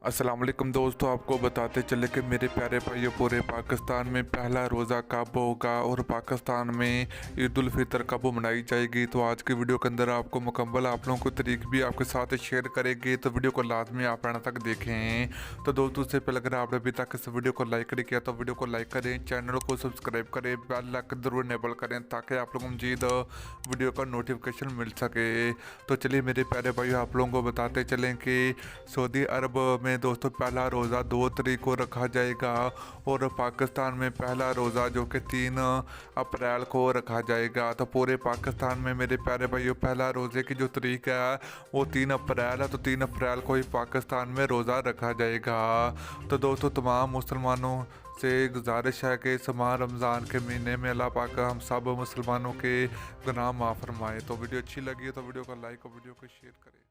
अस्सलाम वालेकुम दोस्तों, आपको बताते चले कि मेरे प्यारे भाइयों, पूरे पाकिस्तान में पहला रोज़ा कब होगा और पाकिस्तान में ईद उल फितर कब मनाई जाएगी। तो आज की वीडियो के अंदर आपको मुकम्मल आप लोगों को तरीक भी आपके साथ शेयर करेंगे, तो वीडियो को लाजमी आप एंड तक देखें। तो दोस्तों, उससे पहले अगर आपने अभी तक इस वीडियो को लाइक नहीं किया तो वीडियो को लाइक करें, चैनल को सब्सक्राइब करें, बेल आइकन जरूर इनेबल करें ताकि आप लोगों को मजीद वीडियो का नोटिफिकेशन मिल सके। तो चलिए मेरे प्यारे भाइयों, आप लोगों को बताते चलें कि सऊदी अरब में दोस्तों पहला रोज़ा 2 तारीख को रखा जाएगा और पाकिस्तान में पहला रोज़ा जो कि 3 अप्रैल को रखा जाएगा। तो पूरे पाकिस्तान में मेरे प्यारे भाइयों पहला रोज़े की जो तारीख है वो 3 अप्रैल है। तो 3 अप्रैल को ही पाकिस्तान में रोज़ा रखा जाएगा। तो दोस्तों, तमाम मुसलमानों से गुजारिश है कि इस माह रमज़ान के महीने में अल्लाह पाक हम सब मुसलमानों के गुनाह माफ़ फरमाए। तो वीडियो अच्छी लगी है तो वीडियो को लाइक और वीडियो को शेयर करें।